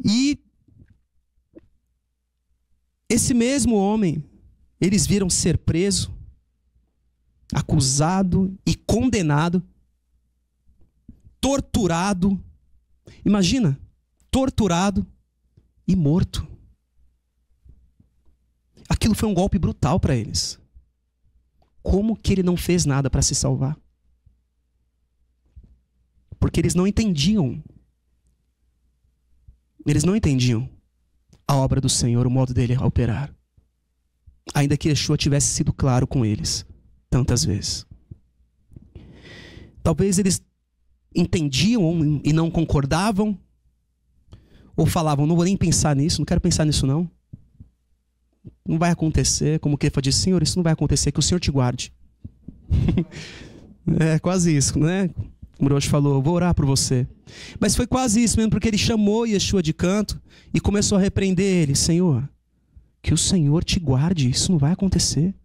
[SPEAKER 1] E esse mesmo homem, eles viram ser preso, acusado e condenado, torturado. Imagina, torturado e morto. Aquilo foi um golpe brutal para eles. Como que ele não fez nada para se salvar? Porque eles não entendiam. Eles não entendiam a obra do Senhor, o modo dele a operar. Ainda que Yeshua tivesse sido claro com eles tantas vezes. Talvez eles entendiam e não concordavam, ou falavam: não vou nem pensar nisso, não quero pensar nisso não. Não vai acontecer. Como Kefa disse: Senhor, isso não vai acontecer, que o Senhor te guarde. É quase isso, né? O Rosh falou: vou orar por você. Mas foi quase isso mesmo, porque ele chamou Yeshua de canto e começou a repreender ele: Senhor, que o Senhor te guarde, isso não vai acontecer.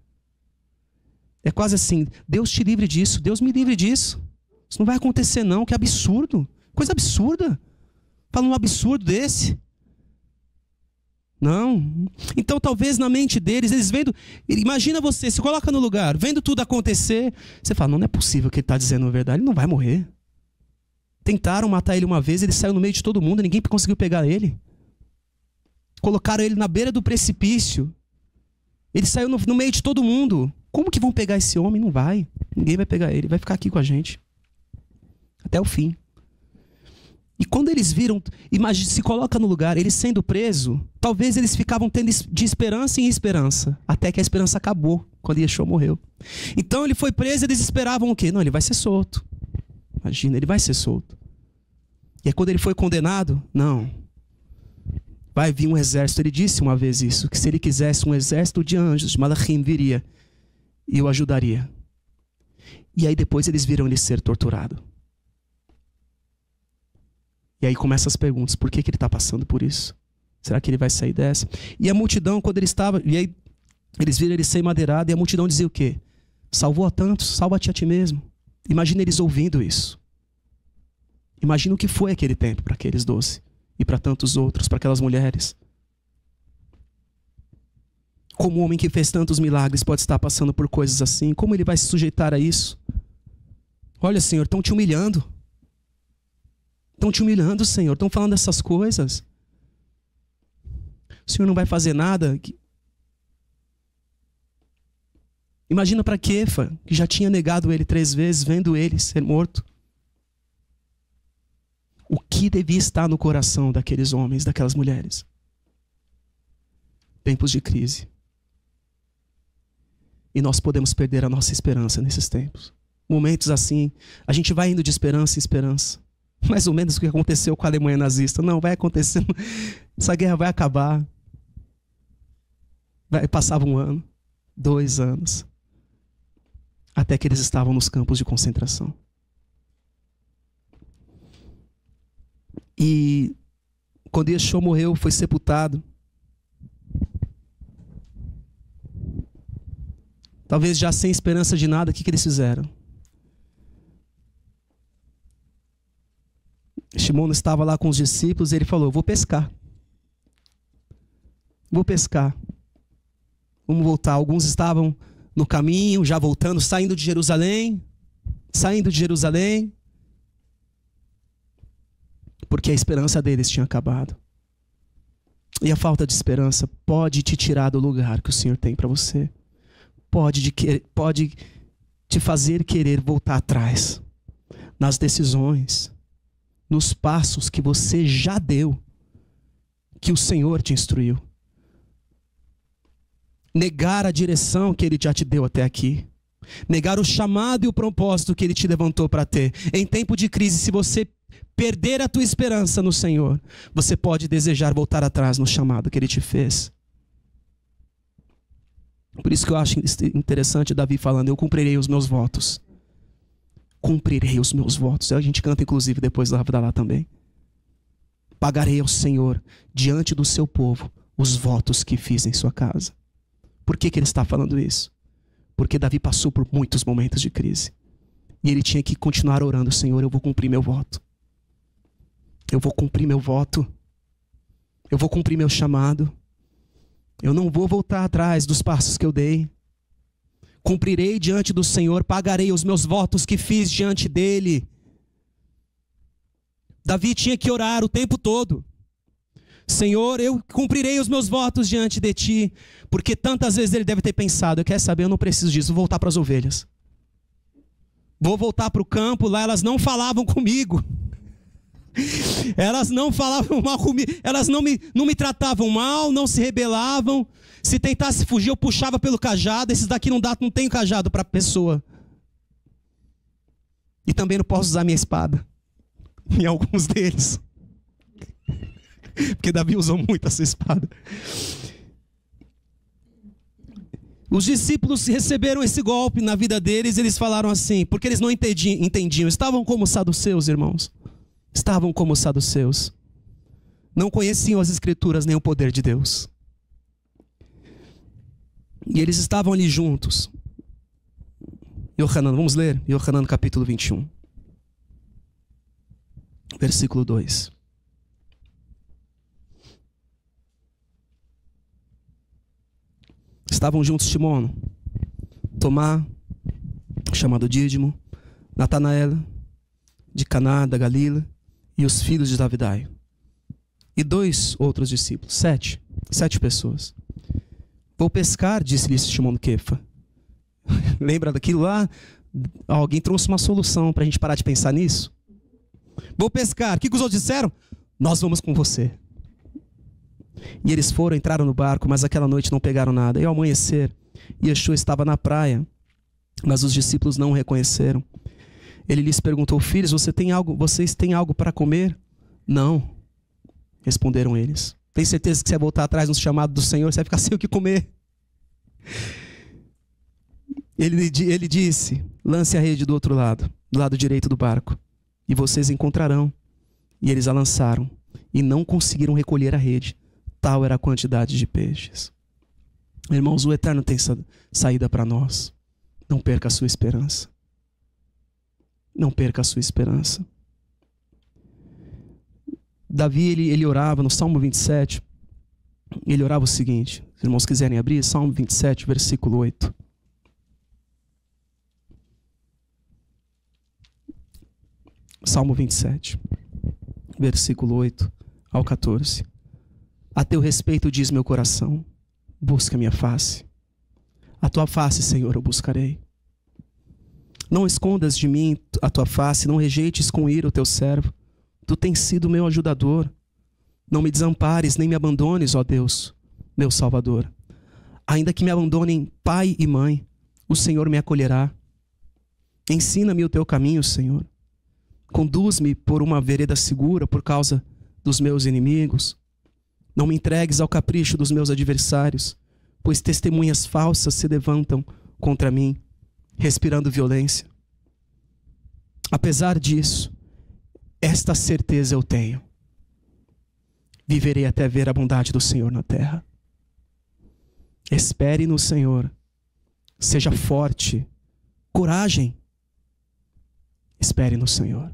[SPEAKER 1] É quase assim, Deus te livre disso, Deus me livre disso. Isso não vai acontecer não, que absurdo. Coisa absurda. Fala um absurdo desse. Não. Então talvez na mente deles, eles vendo... Imagina você, se coloca no lugar, vendo tudo acontecer. Você fala, não é possível que ele está dizendo a verdade, ele não vai morrer. Tentaram matar ele uma vez, ele saiu no meio de todo mundo, ninguém conseguiu pegar ele. Colocaram ele na beira do precipício. Ele saiu no meio de todo mundo. Como que vão pegar esse homem? Não vai. Ninguém vai pegar ele, vai ficar aqui com a gente. Até o fim. E quando eles viram, imagine, se coloca no lugar, ele sendo preso, talvez eles ficavam tendo de esperança em esperança, até que a esperança acabou, quando Yeshua morreu. Então ele foi preso e eles esperavam o quê? Não, ele vai ser solto. Imagina, ele vai ser solto. E aí quando ele foi condenado, não. Vai vir um exército, ele disse uma vez isso, que se ele quisesse um exército de anjos, de Malachim viria, e o ajudaria. E aí depois eles viram ele ser torturado. E aí começam as perguntas, por que ele está passando por isso? Será que ele vai sair dessa? E a multidão, quando ele estava, e aí eles viram ele ser madeirado, e a multidão dizia o quê? Salvou a tantos, salva-te a ti mesmo. Imagina eles ouvindo isso. Imagina o que foi aquele tempo para aqueles 12, e para tantos outros, para aquelas mulheres. Como um homem que fez tantos milagres pode estar passando por coisas assim? Como ele vai se sujeitar a isso? Olha, Senhor, estão te humilhando. Estão te humilhando, Senhor. Estão falando essas coisas. O Senhor não vai fazer nada. Imagina para Quefa, que já tinha negado ele 3 vezes, vendo ele ser morto. O que devia estar no coração daqueles homens, daquelas mulheres? Tempos de crise. E nós podemos perder a nossa esperança nesses tempos. Momentos assim, a gente vai indo de esperança em esperança. Mais ou menos o que aconteceu com a Alemanha nazista. Não, vai acontecer. Essa guerra vai acabar. Passava 1 ano, 2 anos. Até que eles estavam nos campos de concentração. E quando Yeshua morreu, foi sepultado. Talvez já sem esperança de nada, o que eles fizeram? Shimon estava lá com os discípulos e ele falou, vou pescar. Vou pescar. Vamos voltar. Alguns estavam no caminho, já voltando, saindo de Jerusalém. Porque a esperança deles tinha acabado. E a falta de esperança pode te tirar do lugar que o Senhor tem para você. Pode te fazer querer voltar atrás. Nas decisões, nos passos que você já deu, que o Senhor te instruiu. Negar a direção que Ele já te deu até aqui. Negar o chamado e o propósito que Ele te levantou para ter. Em tempo de crise, se você perder a tua esperança no Senhor, você pode desejar voltar atrás no chamado que Ele te fez. Por isso que eu acho interessante Davi falando, eu cumprirei os meus votos. Cumprirei os meus votos. A gente canta inclusive depois da Havdalah também. Pagarei ao Senhor, diante do seu povo, os votos que fiz em sua casa. Por que ele está falando isso? Porque Davi passou por muitos momentos de crise. E ele tinha que continuar orando, Senhor, eu vou cumprir meu voto. Eu vou cumprir meu voto. Eu vou cumprir meu chamado. Eu não vou voltar atrás dos passos que eu dei. Cumprirei diante do Senhor, pagarei os meus votos que fiz diante dele. Davi tinha que orar o tempo todo. Senhor, eu cumprirei os meus votos diante de ti. Porque tantas vezes ele deve ter pensado, quer saber, eu não preciso disso, vou voltar para as ovelhas. Vou voltar para o campo, lá elas não falavam comigo. Elas não falavam mal comigo, elas não me tratavam mal, não se rebelavam. Se tentasse fugir, eu puxava pelo cajado. Esses daqui não tem cajado para a pessoa. E também não posso usar minha espada em alguns deles. Porque Davi usou muito essa espada. Os discípulos receberam esse golpe na vida deles. Eles falaram assim, porque eles não entendiam. Estavam como saduceus, irmãos. Estavam como saduceus. Não conheciam as escrituras nem o poder de Deus. E eles estavam ali juntos. Yohanan, vamos ler? Yohanan capítulo 21. Versículo 2. Estavam juntos Timon, Tomá, chamado Dídimo, Natanael, de Caná da Galila, e os filhos de Zabedai. E 2 outros discípulos, 7 pessoas. Vou pescar, disse-lhe Simão Kefa. Lembra daquilo lá? Alguém trouxe uma solução para a gente parar de pensar nisso? Vou pescar. O que os outros disseram? Nós vamos com você. E eles foram, entraram no barco, mas aquela noite não pegaram nada. E ao amanhecer, Yeshua estava na praia, mas os discípulos não o reconheceram. Ele lhes perguntou: filhos, vocês têm algo para comer? Não, responderam eles. Tem certeza que você vai voltar atrás no chamado do Senhor, você vai ficar sem o que comer? Ele disse: lance a rede do outro lado, do lado direito do barco, e vocês encontrarão. E eles a lançaram, e não conseguiram recolher a rede. Tal era a quantidade de peixes. Irmãos, o Eterno tem saída para nós. Não perca a sua esperança. Não perca a sua esperança. Davi, ele orava no Salmo 27. Ele orava o seguinte. Se os irmãos quiserem abrir, Salmo 27, versículo 8. Salmo 27, versículo 8 ao 14. A teu respeito diz meu coração, busca minha face. A tua face, Senhor, eu buscarei. Não escondas de mim a tua face, não rejeites com ira o teu servo. Tu tens sido meu ajudador. Não me desampares, nem me abandones, ó Deus, meu Salvador. Ainda que me abandonem pai e mãe, o Senhor me acolherá. Ensina-me o teu caminho, Senhor. Conduz-me por uma vereda segura por causa dos meus inimigos. Não me entregues ao capricho dos meus adversários, pois testemunhas falsas se levantam contra mim, respirando violência. Apesar disso, esta certeza eu tenho: viverei até ver a bondade do Senhor na terra. Espere no Senhor, seja forte, coragem. Espere no Senhor.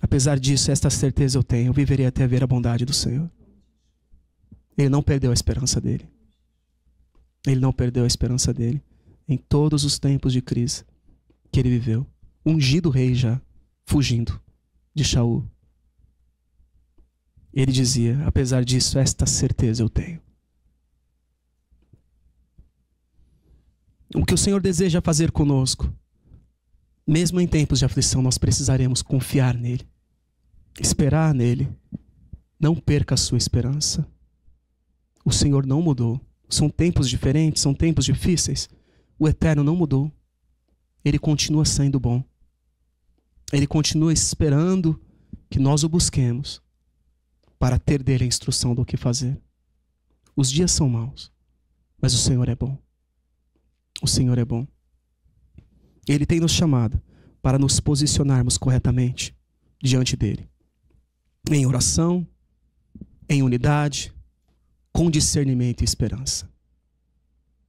[SPEAKER 1] Apesar disso, esta certeza eu tenho: eu viverei até ver a bondade do Senhor. Ele não perdeu a esperança dele. Ele não perdeu a esperança dele em todos os tempos de crise que ele viveu. Ungido rei já, fugindo de Shaul. Ele dizia: apesar disso, esta certeza eu tenho. O que o Senhor deseja fazer conosco, mesmo em tempos de aflição, nós precisaremos confiar nele, esperar nele. Não perca a sua esperança. O Senhor não mudou. São tempos diferentes, são tempos difíceis. O Eterno não mudou. Ele continua sendo bom. Ele continua esperando que nós o busquemos para ter dele a instrução do que fazer. Os dias são maus, mas o Senhor é bom. O Senhor é bom. Ele tem nos chamado para nos posicionarmos corretamente diante dele. Em oração, em unidade, com discernimento e esperança.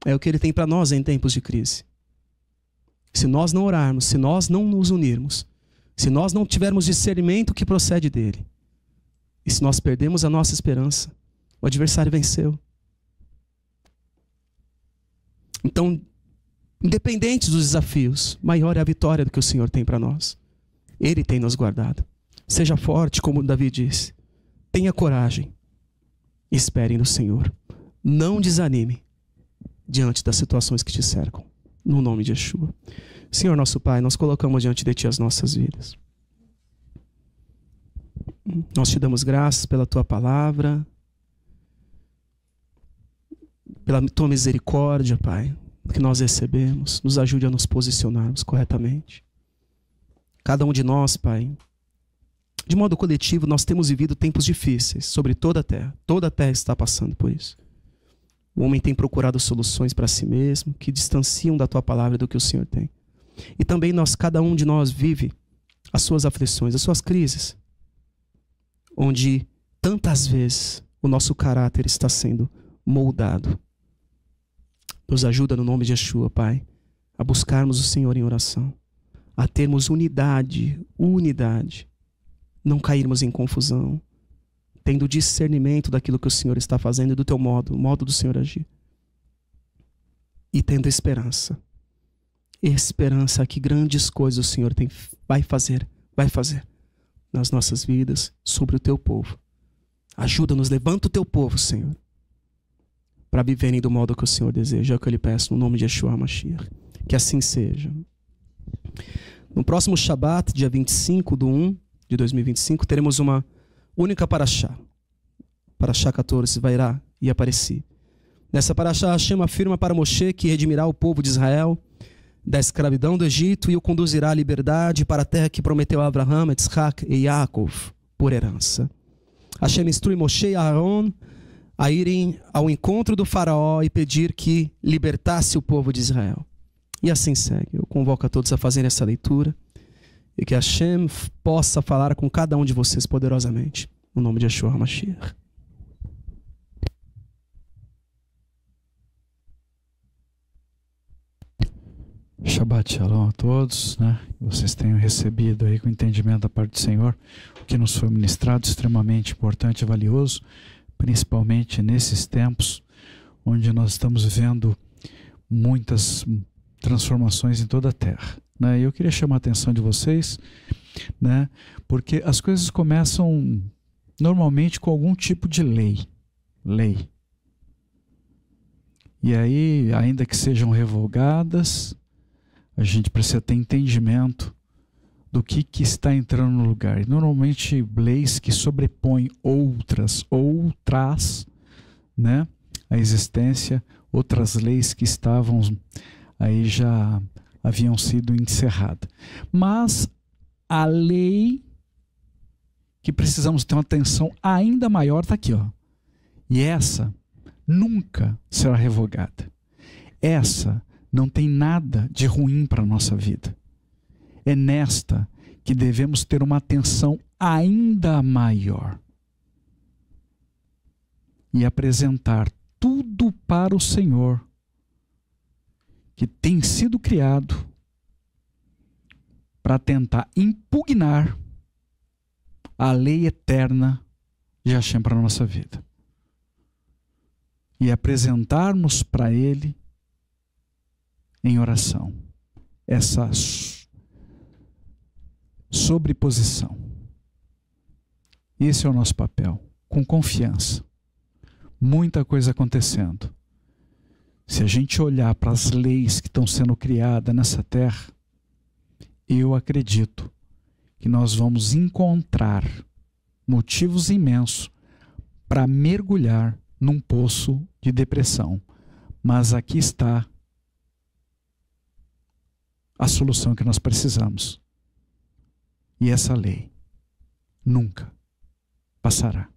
[SPEAKER 1] É o que ele tem para nós em tempos de crise. Se nós não orarmos, se nós não nos unirmos, se nós não tivermos discernimento que procede dele, e se nós perdemos a nossa esperança, o adversário venceu. Então, independente dos desafios, maior é a vitória do que o Senhor tem para nós. Ele tem nos guardado. Seja forte, como Davi disse. Tenha coragem. Espere no Senhor. Não desanime diante das situações que te cercam. No nome de Yeshua. Senhor nosso Pai, nós colocamos diante de Ti as nossas vidas. Nós te damos graças pela Tua palavra, pela Tua misericórdia, Pai, que nós recebemos. Nos ajude a nos posicionarmos corretamente. Cada um de nós, Pai, de modo coletivo, nós temos vivido tempos difíceis sobre toda a terra. Toda a terra está passando por isso. O homem tem procurado soluções para si mesmo, que distanciam da Tua palavra do que o Senhor tem. E também cada um de nós vive as suas aflições, as suas crises, onde tantas vezes o nosso caráter está sendo moldado Nos ajuda no nome de Yeshua, Pai, a buscarmos o Senhor em oração, a termos unidade, não cairmos em confusão, tendo discernimento daquilo que o Senhor está fazendo e do teu modo, o modo do Senhor agir. E tendo esperança que grandes coisas o Senhor vai fazer nas nossas vidas, sobre o teu povo. Ajuda-nos, levanta o teu povo, Senhor, para viverem do modo que o Senhor deseja. É o que eu lhe peço no nome de Yeshua HaMashiach. Que assim seja. No próximo Shabat, dia 25/1 de 2025, teremos uma única paraxá. Paraxá 14, Vairá e Apareci. Nessa paraxá, Hashem afirma para Moshe que redimirá o povo de Israel da escravidão do Egito e o conduzirá à liberdade para a terra que prometeu a Abraham, Yitzhak e Yaakov por herança. Hashem instrui Moshe e Aaron a irem ao encontro do faraó e pedir que libertasse o povo de Israel. E assim segue. Eu convoco a todos a fazerem essa leitura e que Hashem possa falar com cada um de vocês poderosamente. No nome de Yeshua HaMashiach.
[SPEAKER 2] Shabbat Shalom a todos, né? Vocês tenham recebido aí com entendimento da parte do Senhor o que nos foi ministrado, extremamente importante e valioso, principalmente nesses tempos onde nós estamos vivendo muitas transformações em toda a terra, né? E eu queria chamar a atenção de vocês, né? Porque as coisas começam normalmente com algum tipo de lei. E aí, ainda que sejam revogadas, a gente precisa ter entendimento do que está entrando no lugar. E normalmente leis que sobrepõem outras, né, a existência, outras leis que estavam aí já haviam sido encerradas. Mas a lei que precisamos ter uma atenção ainda maior está aqui, ó. E essa nunca será revogada. Essa não tem nada de ruim para a nossa vida. É nesta que devemos ter uma atenção ainda maior e apresentar tudo para o Senhor, que tem sido criado para tentar impugnar a lei eterna de Hashem para a nossa vida. E apresentarmos para Ele em oração essa sobreposição. Esse é o nosso papel, com confiança. Muita coisa acontecendo. Se a gente olhar para as leis que estão sendo criadas nessa terra, eu acredito que nós vamos encontrar motivos imensos para mergulhar num poço de depressão. Mas aqui está a solução que nós precisamos. E essa lei nunca passará,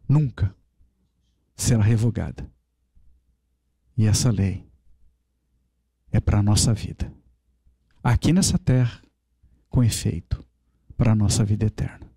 [SPEAKER 2] nunca será revogada. E essa lei é para a nossa vida, aqui nessa terra, com efeito para a nossa vida eterna.